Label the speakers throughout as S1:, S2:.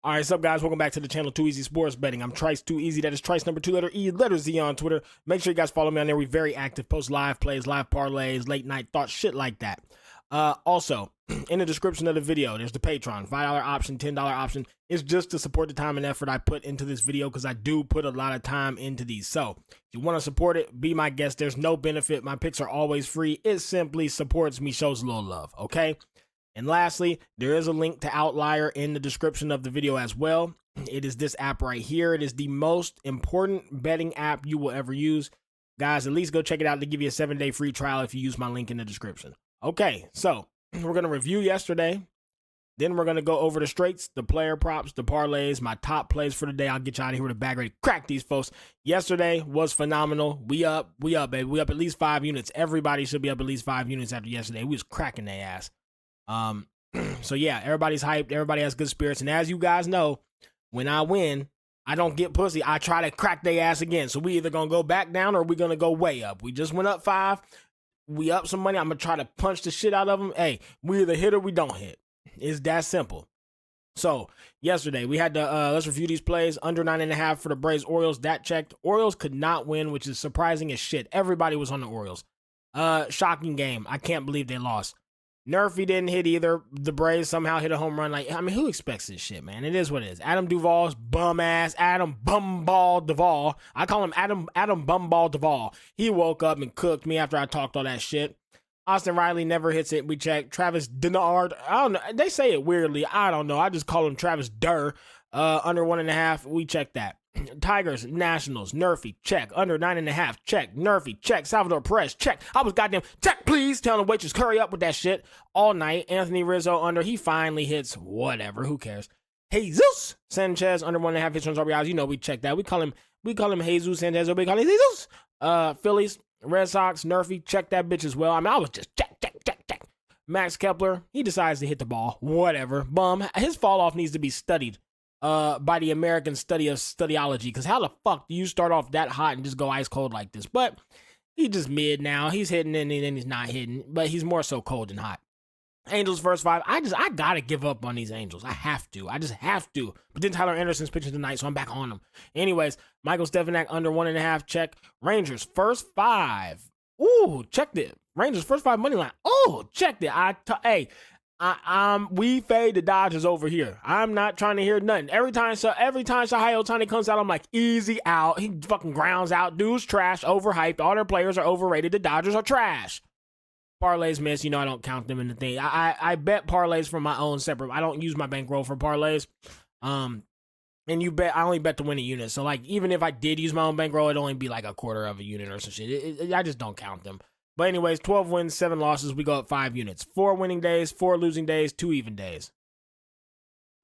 S1: All right, what's up, guys? Welcome back to the channel, Too Easy Sports Betting. I'm Trice Too Easy. That is Trice number 2 letter E, letter Z on Twitter. Make sure you guys follow me on there. We're very active, post live plays, live parlays, late night thoughts, shit like that. Also, in the description of the video, there's the Patreon, $5 option, $10 option. It's just to support the time and effort I put into this video because I do put a lot of time into these. So, if you want to support it, be my guest. There's no benefit. My picks are always free. It simply supports me, shows a little love, okay? And lastly, there is a link to Outlier in the description of the video as well. It is this app right here. It is the most important betting app you will ever use. Guys, at least go check it out to give you a 7-day free trial if you use my link in the description. Okay, so we're going to review yesterday. Then we're going to go over the straights, the player props, the parlays, my top plays for the day. I'll get you out of here with a bag ready to crack these folks. Yesterday was phenomenal. We up, baby. We up at least 5 units. Everybody should be up at least 5 units after yesterday. We was cracking their ass. So yeah, everybody's hyped. Everybody has good spirits. And as you guys know, when I win, I don't get pussy. I try to crack their ass again. So we either going to go back down or we going to go way up. We just went up 5. We up some money. I'm going to try to punch the shit out of them. Hey, we either hit or we don't hit. It's that simple. So yesterday we had to, let's review these plays. Under 9.5 for the Braves Orioles. That checked. Orioles could not win, which is surprising as shit. Everybody was on the Orioles. Shocking game. I can't believe they lost. Nerfy didn't hit either. The Braves somehow hit a home run. Like, I mean, who expects this shit, man? It is what it is. Adam Duvall's bum ass, Adam Bumball Duvall. I call him Adam Bumball Duvall. He woke up and cooked me after I talked all that shit. Austin Riley never hits it. We checked. Travis Denard. I don't know. They say it weirdly. I don't know. I just call him Travis Durr. Under 1.5. We checked that. Tigers, Nationals, Nerfy, check. Under 9.5, check. Nerfy, check. Salvador Perez, check. I was goddamn, check, please. Telling the waitress, hurry up with that shit all night. Anthony Rizzo under, he finally hits whatever. Who cares? Jesus Sanchez under 1.5 hits, runs, RBIs. You know we check that. We call him Jesus Sanchez. We call him Jesus. Phillies, Red Sox, Nerfy, check that bitch as well. I mean, I was just check. Max Kepler, he decides to hit the ball. Whatever. Bum. His fall off needs to be studied by the American study of studyology, because how the fuck do you start off that hot and just go ice cold like this? But he's just mid now. He's hitting and then he's not hitting, but he's more so cold than hot. Angels first 5. I gotta give up on these Angels. I just have to. But then Tyler Anderson's pitching tonight, so I'm back on him. Anyways, Michael Stefanak under 1.5, check. Rangers first 5. Ooh, checked it. Rangers first 5 money line. Oh, checked it. We fade the Dodgers over here. I'm not trying to hear nothing. Every time Shohei Ohtani comes out, I'm like, easy out. He fucking grounds out. Dude's trash, overhyped. All their players are overrated. The Dodgers are trash. Parlays miss. You know I don't count them in the thing. I bet parlays from my own separate. I don't use my bankroll for parlays. And I only bet to win a unit. So like, even if I did use my own bankroll, it'd only be like a quarter of a unit or some shit. I just don't count them. But anyways, 12 wins, 7 losses. We go up 5 units. 4 winning days, 4 losing days, 2 even days.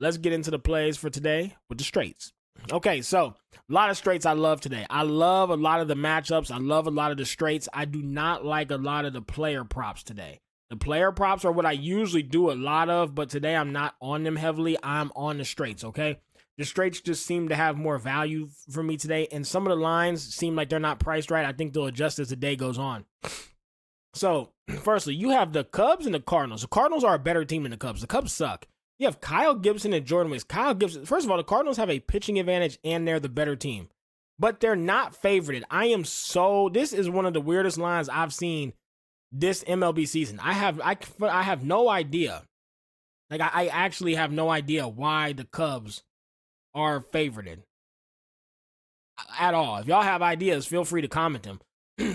S1: Let's get into the plays for today with the straights. Okay, so a lot of straights I love today. I love a lot of the matchups. I love a lot of the straights. I do not like a lot of the player props today. The player props are what I usually do a lot of, but today I'm not on them heavily. I'm on the straights, okay? The straights just seem to have more value for me today, and some of the lines seem like they're not priced right. I think they'll adjust as the day goes on. So, firstly, you have the Cubs and the Cardinals. The Cardinals are a better team than the Cubs. The Cubs suck. You have Kyle Gibson and Jordan Wicks. Kyle Gibson, first of all, the Cardinals have a pitching advantage and they're the better team. But they're not favorited. This is one of the weirdest lines I've seen this MLB season. I have no idea. Like, I actually have no idea why the Cubs are favorited at all. If y'all have ideas, feel free to comment them.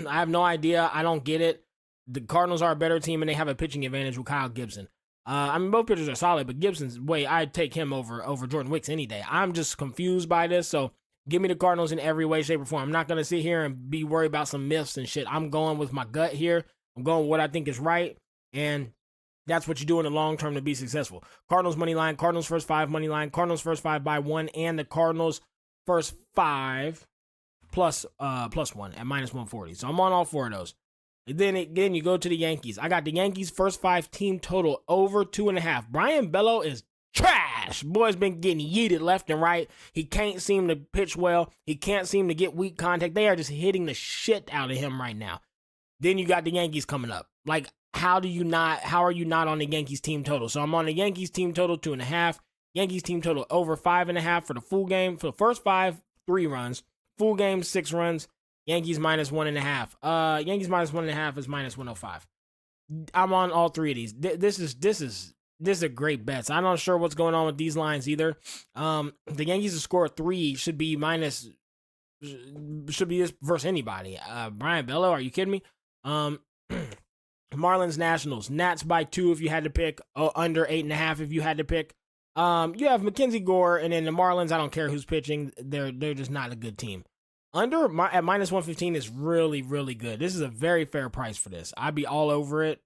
S1: I have no idea. I don't get it. The Cardinals are a better team, and they have a pitching advantage with Kyle Gibson. I mean, both pitchers are solid, but Gibson's I'd take him over Jordan Wicks any day. I'm just confused by this, so give me the Cardinals in every way, shape, or form. I'm not going to sit here and be worried about some myths and shit. I'm going with my gut here. I'm going with what I think is right, and that's what you do in the long term to be successful. Cardinals money line, Cardinals first 5 money line, Cardinals first 5 by 1, and the Cardinals first 5 plus 1 at -140. So I'm on all 4 of those. And then again, you go to the Yankees. I got the Yankees first 5 team total over 2.5. Brian Bello is trash. Boy's been getting yeeted left and right. He can't seem to pitch well. He can't seem to get weak contact. They are just hitting the shit out of him right now. Then you got the Yankees coming up. Like, how are you not on the Yankees team total? So I'm on the Yankees team total 2.5. Yankees team total over 5.5 for the full game. For the first 5, 3 runs. Full game, 6 runs. Yankees minus 1.5. Yankees minus 1.5 is minus 105. I'm on all 3 of these. This is a great bet. I'm not sure what's going on with these lines either. The Yankees to score 3 should be this versus anybody. Brian Bello, are you kidding me? Marlins Nationals, Nats by 2 if you had to pick, under 8.5 if you had to pick. You have Mackenzie Gore, and then the Marlins, I don't care who's pitching, they're just not a good team. Under at minus 115 is really, really good. This is a very fair price for this. I'd be all over it.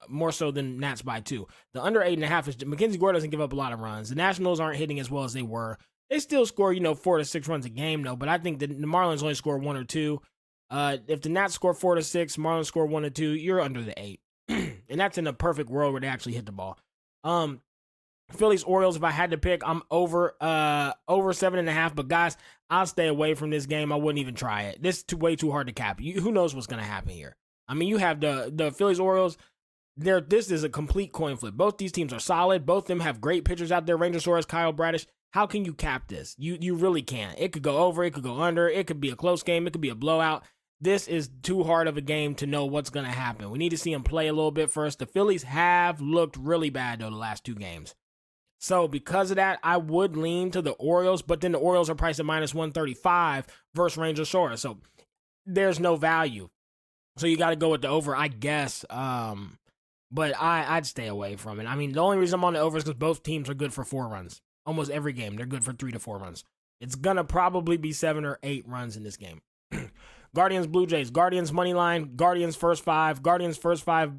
S1: More so than Nats by 2. The under 8.5 is Mackenzie Gore doesn't give up a lot of runs. The Nationals aren't hitting as well as they were. They still score, 4 to 6 runs a game though, but I think the Marlins only score 1 or 2. If the Nats score 4 to 6, Marlins score 1 to 2, you're under the 8. And that's in a perfect world where they actually hit the ball. Phillies Orioles, if I had to pick, I'm over 7.5, but guys, I'll stay away from this game. I wouldn't even try it. This is way too hard to cap. Who knows what's going to happen here? I mean, you have the Phillies Orioles. This is a complete coin flip. Both these teams are solid. Both of them have great pitchers out there. Ranger Suarez, Kyle Bradish. How can you cap this? You really can't. It could go over. It could go under. It could be a close game. It could be a blowout. This is too hard of a game to know what's going to happen. We need to see them play a little bit first. The Phillies have looked really bad, though, the last 2 games. So because of that, I would lean to the Orioles, but then the Orioles are priced at minus 135 versus Ranger Suarez. So there's no value. So you got to go with the over, I guess. But I'd stay away from it. I mean, the only reason I'm on the over is because both teams are good for 4 runs. Almost every game, they're good for 3 to 4 runs. It's going to probably be 7 or 8 runs in this game. Guardians, Blue Jays. Guardians money line. Guardians first 5. Guardians first 5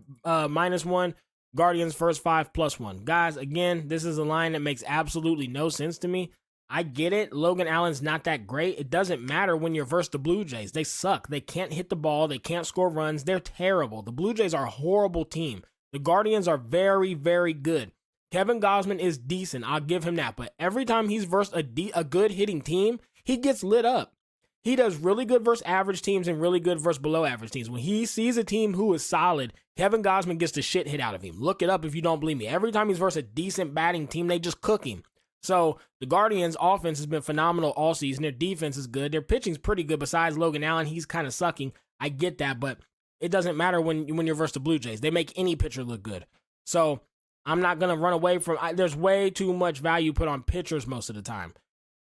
S1: minus 1. Guardians first 5 plus 1. Guys, again, this is a line that makes absolutely no sense to me. I get it. Logan Allen's not that great. It doesn't matter when you're versus the Blue Jays. They suck. They can't hit the ball. They can't score runs. They're terrible. The Blue Jays are a horrible team. The Guardians are very, very good. Kevin Gausman is decent. I'll give him that. But every time he's versus a good hitting team, he gets lit up. He does really good versus average teams and really good versus below average teams. When he sees a team who is solid, Kevin Gausman gets the shit hit out of him. Look it up if you don't believe me. Every time he's versus a decent batting team, they just cook him. So the Guardians' offense has been phenomenal all season. Their defense is good. Their pitching's pretty good besides Logan Allen. He's kind of sucking. I get that, but it doesn't matter when you're versus the Blue Jays. They make any pitcher look good. So I'm not going to run away from there's way too much value put on pitchers most of the time.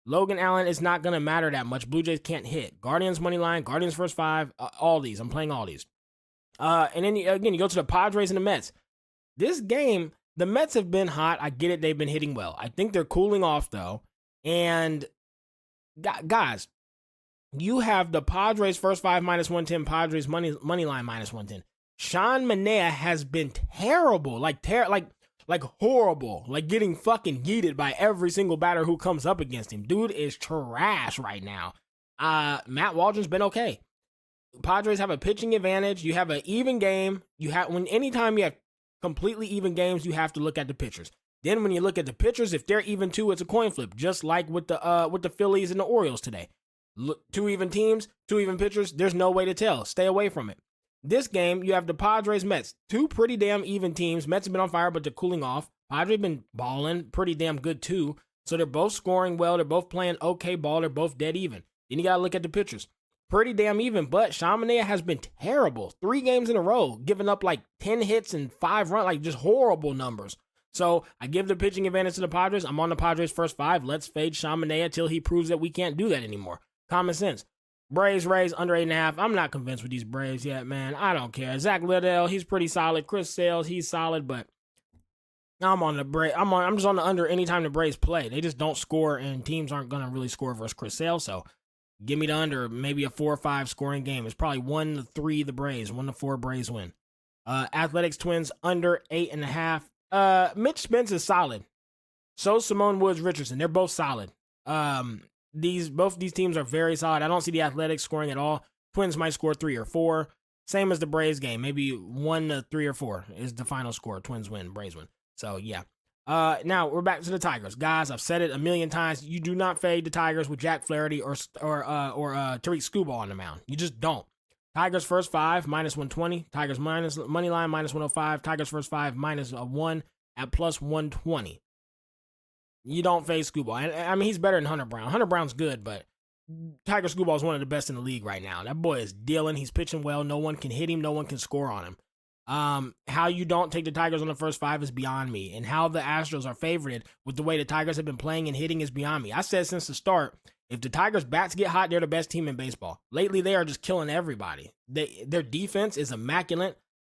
S1: Logan Allen is not going to matter that much. Blue Jays can't hit. Guardians money line, Guardians first 5, all these. I'm playing all these. And then, again, you go to the Padres and the Mets. This game, the Mets have been hot. I get it. They've been hitting well. I think they're cooling off, though. And, guys, you have the Padres first 5 minus 110, Padres money line minus 110. Sean Manaea has been terrible. Like horrible, like getting fucking yeeted by every single batter who comes up against him. Dude is trash right now. Matt Waldron's been okay. Padres have a pitching advantage. You have an even game. Anytime you have completely even games, you have to look at the pitchers. Then when you look at the pitchers, if they're even too, it's a coin flip, just like with the Phillies and the Orioles today. Look, 2 even teams, 2 even pitchers. There's no way to tell. Stay away from it. This game, you have the Padres, Mets. 2 pretty damn even teams. Mets have been on fire, but they're cooling off. Padres been balling pretty damn good, too. So they're both scoring well. They're both playing okay ball. They're both dead even. Then you got to look at the pitchers. Pretty damn even, but Sean Manaea has been terrible. 3 games in a row, giving up like 10 hits and 5 runs, like just horrible numbers. So I give the pitching advantage to the Padres. I'm on the Padres first 5. Let's fade Sean Manaea till he proves that we can't do that anymore. Common sense. Braves, Rays, under 8.5. I'm not convinced with these Braves yet, man. I don't care. Zach Liddell, he's pretty solid. Chris Sales, he's solid, but I'm on the Braves. I'm just on the under anytime the Braves play. They just don't score, and teams aren't going to really score versus Chris Sales, so give me the under, maybe a 4 or 5 scoring game. It's probably 1-3 the Braves, 1-4 Braves win. Athletics, Twins, under 8.5. Mitch Spence is solid. So Simone Woods, Richardson, they're both solid. Both these teams are very solid. I don't see the Athletics scoring at all. Twins might score 3 or 4. Same as the Braves game. Maybe 1-3 or 4 is the final score. Twins win, Braves win. So, yeah. Now, we're back to the Tigers. Guys, I've said it a million times. You do not fade the Tigers with Jack Flaherty or Tariq Skubal on the mound. You just don't. Tigers first 5, minus 120. Tigers minus money line, minus 105. Tigers first 5, minus 1 at plus 120. You don't fade Screwball. And I mean, he's better than Hunter Brown. Hunter Brown's good, but Tiger Screwball is one of the best in the league right now. That boy is dealing. He's pitching well. No one can hit him. No one can score on him. How you don't take the Tigers on the first 5 is beyond me. And how the Astros are favored with the way the Tigers have been playing and hitting is beyond me. I said since the start, if the Tigers' bats get hot, they're the best team in baseball. Lately, they are just killing everybody. Their defense is immaculate.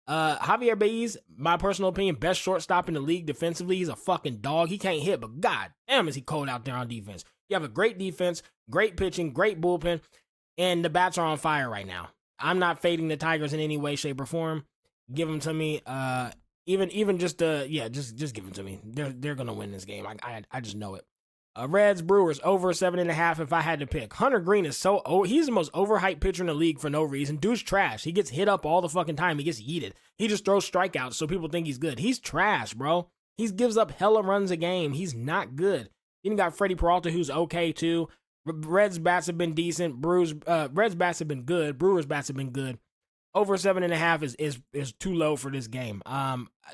S1: Javier Baez, my personal opinion, best shortstop in the league defensively. He's a fucking dog. He can't hit, but god damn is he cold out there on defense. You have a great defense, great pitching, great bullpen, and the bats are on fire right now. I'm not fading the Tigers in any way, shape, or form. Give them to me. Even just just give them to me. They're gonna win this game. I just know it. Reds, Brewers, over 7.5 if I had to pick. Hunter Green is he's the most overhyped pitcher in the league for no reason. Dude's trash. He gets hit up all the fucking time. He gets yeeted. He just throws strikeouts so people think he's good. He's trash, bro. He gives up hella runs a game. He's not good. You got Freddie Peralta, who's okay too. Reds bats have been decent. Reds bats have been good. Brewers bats have been good. Over 7.5 is too low for this game.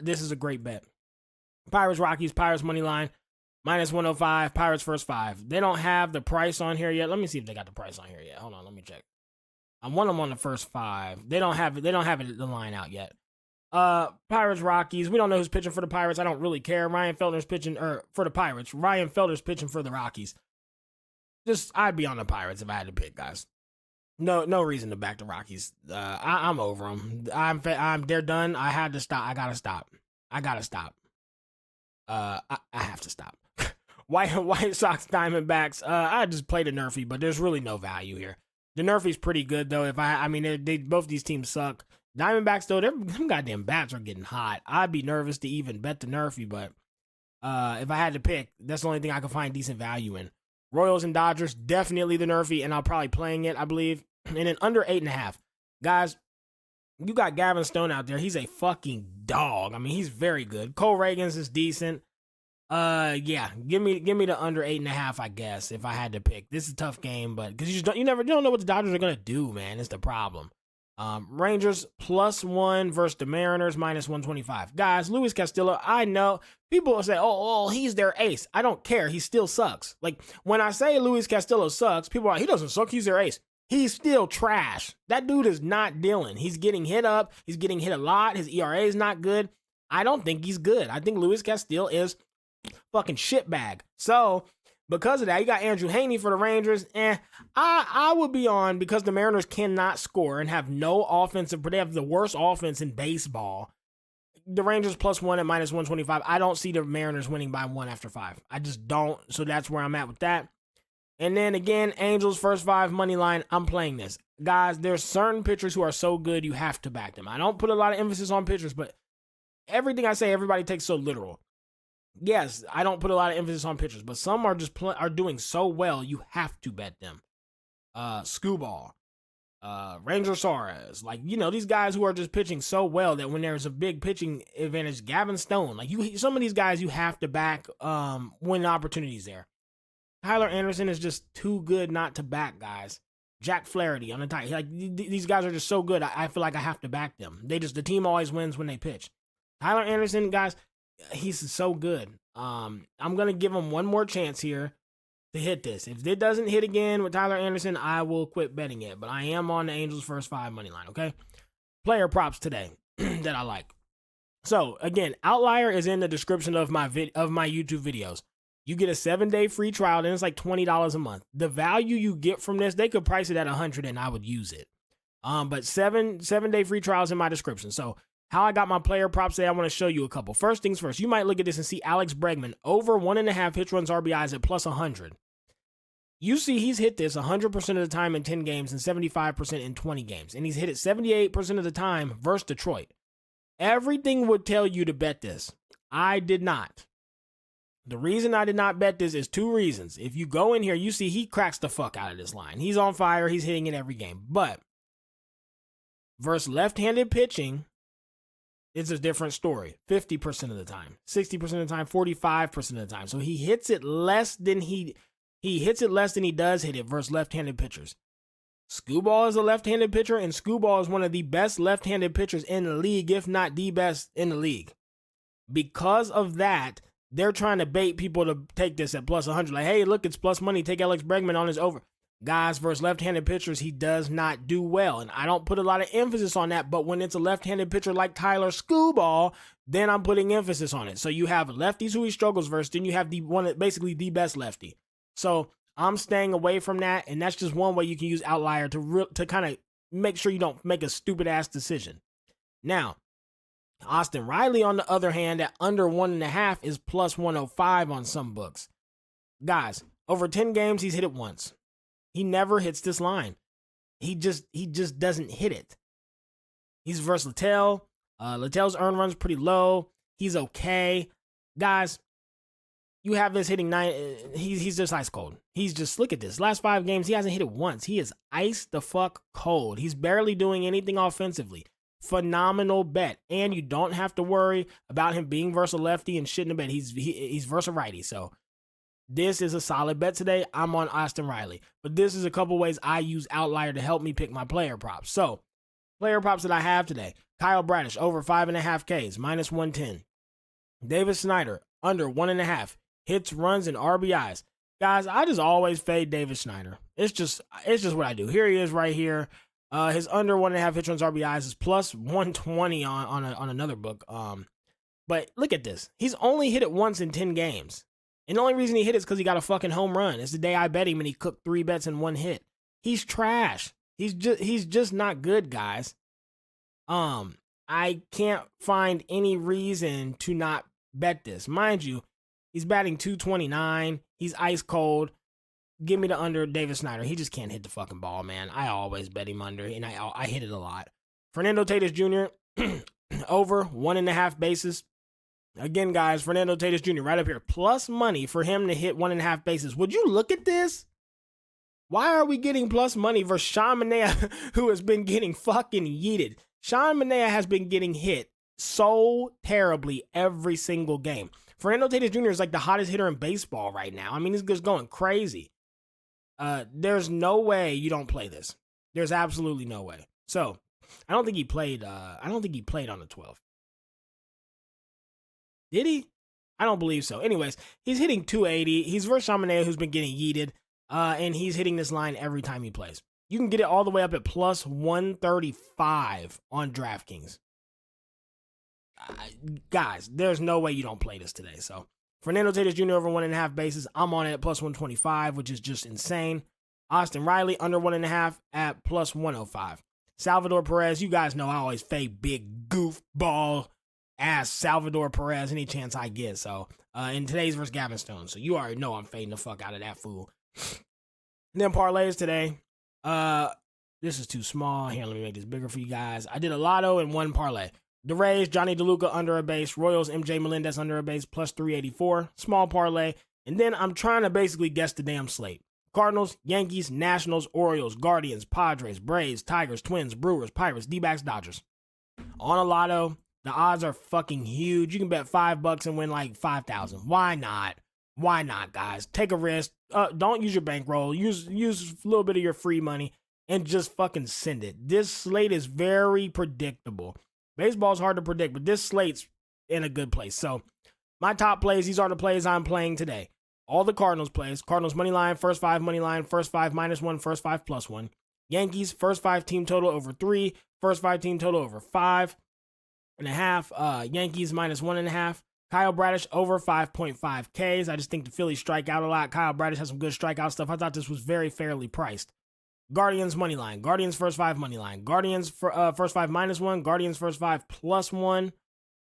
S1: This is a great bet. Pirates, Rockies, Pirates money line. -105, Pirates first 5. They don't have the price on here yet. Let me see if they got the price on here yet. Hold on, let me check. I want them on the first 5. They don't have the line out yet. Pirates, Rockies. We don't know who's pitching for the Pirates. I don't really care. Ryan Felder's pitching for the Pirates. Ryan Felder's pitching for the Rockies. I'd be on the Pirates if I had to pick, guys. No reason to back the Rockies. I'm over them. They're done. I had to stop. I gotta stop. I have to stop. White Sox, Diamondbacks. I just played a Nerfy, but there's really no value here. The Nerfy's pretty good though. They both these teams suck. Diamondbacks though, them goddamn bats are getting hot. I'd be nervous to even bet the Nerfy, but if I had to pick, that's the only thing I could find decent value in. Royals and Dodgers, definitely the Nerfy, and I'll probably playing it, I believe. And then under 8.5, guys. You got Gavin Stone out there. He's a fucking dog. I mean, he's very good. Cole Reagans is decent. Yeah, give me the under 8.5, I guess, if I had to pick. This is a tough game, but because you don't know what the Dodgers are gonna do, man. It's the problem. Rangers +1 versus the Mariners -125. Guys, Luis Castillo, I know people will say, oh, he's their ace. I don't care. He still sucks. Like when I say Luis Castillo sucks, people are like, he doesn't suck. He's their ace. He's still trash. That dude is not dealing. He's getting hit up. He's getting hit a lot. His ERA is not good. I don't think he's good. I think Luis Castillo is fucking shitbag. So, because of that, you got Andrew Haney for the Rangers. I would be on because the Mariners cannot score and have no offensive. They have the worst offense in baseball. The Rangers +1 at -125. I don't see the Mariners winning by 1 after 5. I just don't. So that's where I'm at with that. And then again, Angels first 5 money line. I'm playing this. Guys, there's certain pitchers who are so good you have to back them. I don't put a lot of emphasis on pitchers, but everything I say, everybody takes so literal. Yes, I don't put a lot of emphasis on pitchers, but some are just are doing so well you have to bet them. Screwball, Ranger Suarez, these guys who are just pitching so well that when there's a big pitching advantage, Gavin Stone, some of these guys you have to back when the opportunity's there. Tyler Anderson is just too good not to back, guys. Jack Flaherty on the tight. These guys are just so good. I feel like I have to back them. The team always wins when they pitch. Tyler Anderson, guys, he's so good. I'm gonna give him one more chance here to hit this. If it doesn't hit again with Tyler Anderson, I will quit betting it. But I am on the Angels first 5 money line. Okay. Player props today that I like. So again, Outlier is in the description of my YouTube videos. You get a 7-day free trial, and it's like $20 a month. The value you get from this, they could price it at $100, and I would use it. But 7-day free trials in my description. So how I got my player props today, I want to show you a couple. First things first, you might look at this and see Alex Bregman over 1.5 hits, runs, RBIs at +100. You see he's hit this 100% of the time in 10 games and 75% in 20 games. And he's hit it 78% of the time versus Detroit. Everything would tell you to bet this. I did not. The reason I did not bet this is 2 reasons. If you go in here, you see he cracks the fuck out of this line. He's on fire. He's hitting it every game. But versus left-handed pitching, it's a different story. 50% of the time, 60% of the time, 45% of the time. So he hits it less than he does hit it versus left-handed pitchers. Screwball is a left-handed pitcher, and Screwball is one of the best left-handed pitchers in the league, if not the best in the league. Because of that, they're trying to bait people to take this at plus 100. Like, hey, look, it's plus money. Take Alex Bregman on his over. Guys, versus left-handed pitchers, he does not do well. And I don't put a lot of emphasis on that, but when it's a left-handed pitcher like Tyler Skubal, then I'm putting emphasis on it. So you have lefties who he struggles versus, then you have basically the best lefty. So I'm staying away from that, and that's just one way you can use outlier to kind of make sure you don't make a stupid-ass decision. Now, Austin Riley, on the other hand, at under 1.5 is plus 105 on some books. Guys, over 10 games, he's hit it once. He never hits this line. He just doesn't hit it. He's versus Littell. Littell's earned run's pretty low. He's okay. Guys, you have this hitting 9. He's just ice cold. He's just, look at this. Last 5 games, he hasn't hit it once. He is ice the fuck cold. He's barely doing anything offensively. Phenomenal bet. And you don't have to worry about him being versus a lefty and shitting a bet. He's versus a righty. So this is a solid bet today. I'm on Austin Riley. But this is a couple ways I use outlier to help me pick my player props. So, player props that I have today. Kyle Bradish, over 5.5 Ks, minus 110. Davis Snyder, under 1.5. Hits, runs, and RBIs. Guys, I just always fade Davis Snyder. It's just what I do. Here he is right here. His under 1.5 hits, runs, RBIs is plus 120 on another book. But look at this. He's only hit it once in 10 games. And the only reason he hit it is because he got a fucking home run. It's the day I bet him and he cooked 3 bets in 1 hit. He's trash. He's just not good, guys. I can't find any reason to not bet this. Mind you, he's batting .229. He's ice cold. Give me the under Davis Snyder. He just can't hit the fucking ball, man. I always bet him under, and I hit it a lot. Fernando Tatis Jr., over 1.5 bases. Again, guys, Fernando Tatis Jr. right up here. Plus money for him to hit 1.5 bases. Would you look at this? Why are we getting plus money versus Sean Manaea, who has been getting fucking yeeted? Sean Manaea has been getting hit so terribly every single game. Fernando Tatis Jr. is like the hottest hitter in baseball right now. I mean, he's just going crazy. There's no way you don't play this. There's absolutely no way. So, I don't think he played on the 12th. Did he? I don't believe so. Anyways, he's hitting 280. He's versus Sean Manaea, who's been getting yeeted. And he's hitting this line every time he plays. You can get it all the way up at plus 135 on DraftKings. Guys, there's no way you don't play this today. So, Fernando Tatis Jr. over 1.5 bases. I'm on it at plus 125, which is just insane. Austin Riley under 1.5 at plus 105. Salvador Perez, you guys know I always fade big goofball ass Salvador Perez any chance I get. So, in today's versus Gavin Stone. So, you already know I'm fading the fuck out of that fool. And then parlays today. This is too small. Here, let me make this bigger for you guys. I did a lotto and 1 parlay. The Rays, Johnny DeLuca under a base. Royals, MJ Melendez under a base, plus 384. Small parlay. And then I'm trying to basically guess the damn slate. Cardinals, Yankees, Nationals, Orioles, Guardians, Padres, Braves, Tigers, Twins, Brewers, Pirates, D-backs, Dodgers. On a lotto, the odds are fucking huge. You can bet $5 and win like 5,000. Why not? Why not, guys? Take a risk. Don't use your bankroll. Use a little bit of your free money and just fucking send it. This slate is very predictable. Baseball's hard to predict, but this slate's in a good place. So, my top plays, these are the plays I'm playing today. All the Cardinals plays. Cardinals money line, first 5 money line, first 5 -1, first 5 +1. Yankees, first 5 team total over 3, first 5 team total over 5.5. Yankees -1.5. Kyle Bradish over 5.5 Ks. I just think the Phillies strike out a lot. Kyle Bradish has some good strikeout stuff. I thought this was very fairly priced. Guardians money line. Guardians first 5 money line. Guardians first 5 -1. Guardians first 5 +1.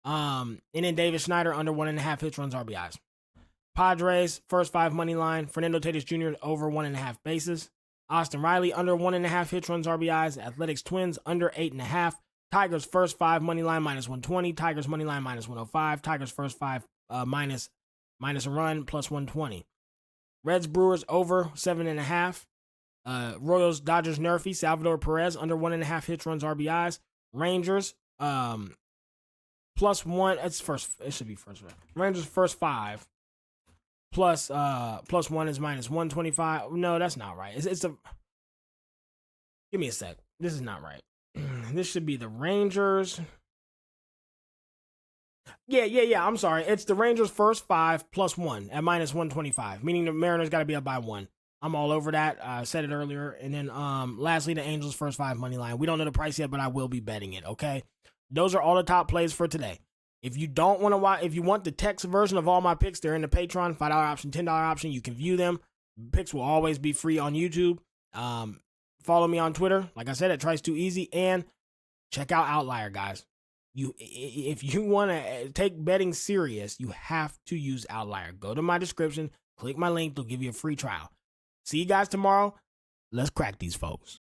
S1: And then Davis Snyder under 1.5 hits, runs, RBIs. Padres first 5 money line. Fernando Tatis Jr. over 1.5 bases. Austin Riley under 1.5 hits, runs, RBIs. Athletics Twins under 8.5. Tigers first 5 money line -120. Tigers money line -105. Tigers first 5 minus a run plus 120. Reds Brewers over 7.5. Royals Dodgers Nerfy. Salvador Perez under 1.5 hits, runs, RBIs. Rangers +1. It's first. It should be first. Rangers first 5 plus +1 is -125. No, that's not right. It's a. Give me a sec. This is not right. This should be the Rangers. Yeah. I'm sorry. It's the Rangers first 5 plus 1 at minus 125, meaning the Mariners got to be up by 1. I'm all over that. I said it earlier. And then lastly, the Angels first 5 money line. We don't know the price yet, but I will be betting it, okay? Those are all the top plays for today. If you don't want to watch, if you want the text version of all my picks, they're in the Patreon, $5 option, $10 option. You can view them. Picks will always be free on YouTube. Follow me on Twitter, like I said, at Trice2Easy, and check out Outlier, guys. If you want to take betting serious, you have to use Outlier. Go to my description, click my link, they'll give you a free trial. See you guys tomorrow. Let's crack these folks.